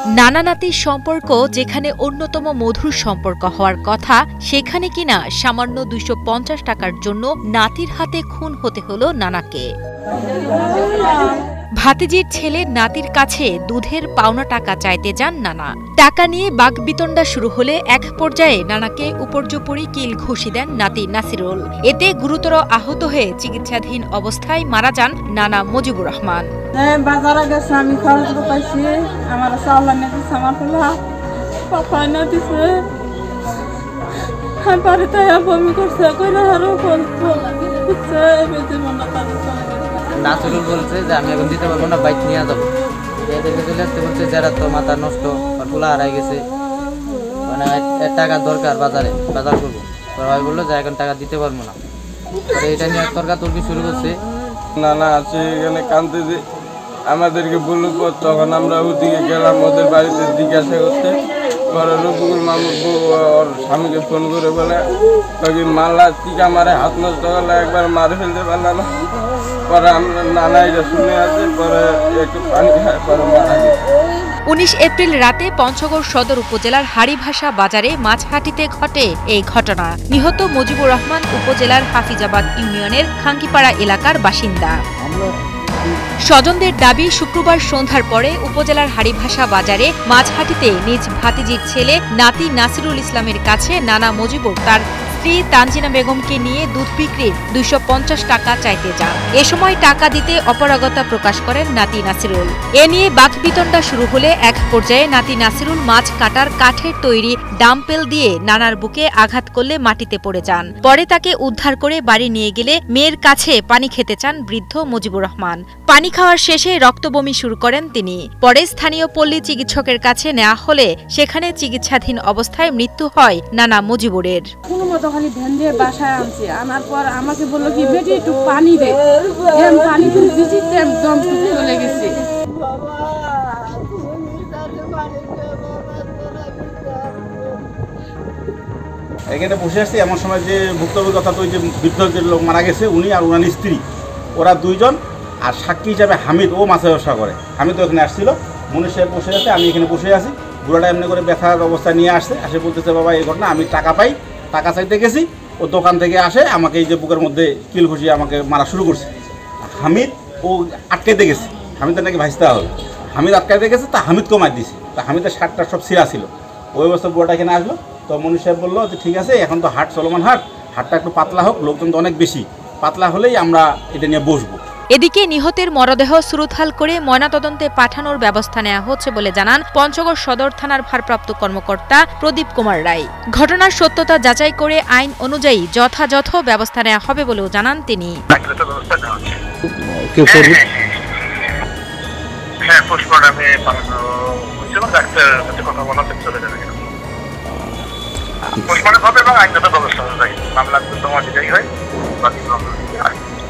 নানা নাতির সম্পর্ক যেখানে অন্যতম মধুর সম্পর্ক হওয়ার কথা, সেখানে কিনা সামান্য ২৫০ টাকার জন্য নাতির হাতে খুন হতে হলো নানাকে। ভাতিজির ছেলে নাতির কাছে দুধের পাওনা টাকা চাইতে যান নানা। টাকা নিয়ে বাকবিতণ্ডা শুরু হলে এক পর্যায়ে নানাকে উপর্যুপরি কিল ঘুষি দেন নাতি নাসিরুল। এতে গুরুতর আহত হয়ে চিকিৎসাধীন অবস্থায় মারা যান নানা মুজিবুর রহমান। বাজারে গেছে, আমি খরচ পাইছি, আমার চাউল এনে দিচ্ছে, আমার পাপা এনে দিচ্ছে, বাড়িতে বমি করছে, নাসিরুল বলছে যে আমি এখন দিতে পারবো না, বাইক নিয়ে যাবো। এদেরকে চলে আসতে বলছে যারা তো মাথা নষ্ট, পোলা হারাই গেছে, মানে টাকার দরকার, বাজার করবো। ভাই বললো যে এখন টাকা দিতে পারবো না। পরে এটা নিয়ে তর্কাতর্কি শুরু করছে। নানা আছে এখানে কাঁদতে যে আমাদেরকে বললো, তখন আমরা ওদিকে গেলাম ওদের বাড়িতে জিজ্ঞাসা করতে। পরে রফিকুল মামুর ওর স্বামীকে ফোন করে বলে মাল্লা টিকা মারে, হাত নষ্ট করলে একবার মারে ফেলতে পারলাম না। পরে আমরা নানা এটা শুনে আছে, পরে একটু পানি খায়, পরে মারা গেছে। ১৯ এপ্রিল রাতে পঞ্চগড় সদর উপজেলার হাড়িভাষা বাজারে মাছহাটিতে ঘটে এই ঘটনা। নিহত মুজিবুর রহমান উপজেলার হাফিজাবাদ ইউনিয়নের খাঙ্কিপাড়া এলাকার বাসিন্দা। স্বজনদের দাবি, শুক্রবার সন্ধ্যার পরে উপজেলার হাড়িভাষা বাজারে মাছহাটিতে নিজ ভাতিজির ছেলে নাতি নাসিরুল ইসলামের কাছে নানা মুজিবুর তার স্ত্রী তানজিনা বেগমকে নিয়ে দুধ বিক্রির ২৫০ টাকা চাইতে যান। এ সময় টাকা দিতে অপারগতা প্রকাশ করেন নাতি নাসিরুল। এ নিয়ে বাকবিতণ্ডা শুরু হলে এক পর্যায়ে নাতি নাসিরুল মাছ কাটার কাঠের তৈরি ডাম্পেল দিয়ে নানার বুকে আঘাত করলে মাটিতে পড়ে যান। পরে তাকে উদ্ধার করে বাড়ি নিয়ে গেলে মেয়ের কাছে পানি খেতে চান বৃদ্ধ মুজিবুর রহমান। পানি খাওয়ার শেষে রক্তবমি শুরু করেন তিনি। পরে স্থানীয় পল্লী চিকিৎসকের কাছে নেওয়া হলে সেখানে চিকিৎসাধীন অবস্থায় মৃত্যু হয় নানা মুজিবুরের। খালি ভ্যান দিয়ে বাসায় আনছি, আনার পর আমাকে বললো কি বেটি একটু পানি দে, পানি দিচ্ছি, দম চলে গেছে। এখানে বসে আসছে এমন সময় যে ভুক্তভোগী অর্থাৎ ওই যে বৃদ্ধ যে লোক মারা গেছে উনি আর ওনার স্ত্রী, ওরা দুইজন, আর সাক্ষী হিসাবে হামিদ, ও মাছের ব্যবসা করে। হামিদ ওখানে আসছিল, মনীষ সাহেব বসে আছে, আমি এখানে বসে আছি। বুড়াটা এমনি করে ব্যথার অবস্থা নিয়ে আসছে, আসে বলতেছে বাবা এই ঘটনা, আমি টাকা পাই, টাকা চাইতে গেছি, ও দোকান থেকে আসে আমাকে এই যে বুকের মধ্যে কিল ঘুষিয়ে আমাকে মারা শুরু করছে। হামিদ ও আটকাইতে গেছে, হামিদের নাকি ভাইস্তা হল, হামিদ আটকাইতে গেছে, তা হামিদকেও মার দিছে। তা হামিদের শার্টটা সব ছিঁড়া ছিল। ওই অবস্থা বুড়াটা এখানে আসলো, তো মনীষ সাহেব বললো যে ঠিক আছে এখন তো হাট চলমান হাটটা একটু পাতলা হোক, লোকজন তো অনেক বেশি, পাতলা হলেই আমরা এটা নিয়ে বসবো। এদিকে নিহতের মরদেহ সুরতহাল করে ময়নাতদন্তে পাঠানোর ব্যবস্থা নেওয়া হচ্ছে বলে জানান পঞ্চগড় সদর থানার ভারপ্রাপ্ত কর্মকর্তা প্রদীপ কুমার রায়। ঘটনার সত্যতা যাচাই করে আইন অনুযায়ী যথাযথ ব্যবস্থা নেওয়া হবে বলেও জানান তিনি। পোস্টমর্টম হবে এবং আইনগত ব্যবস্থা অনুযায়ী মামলা তোমার হয়।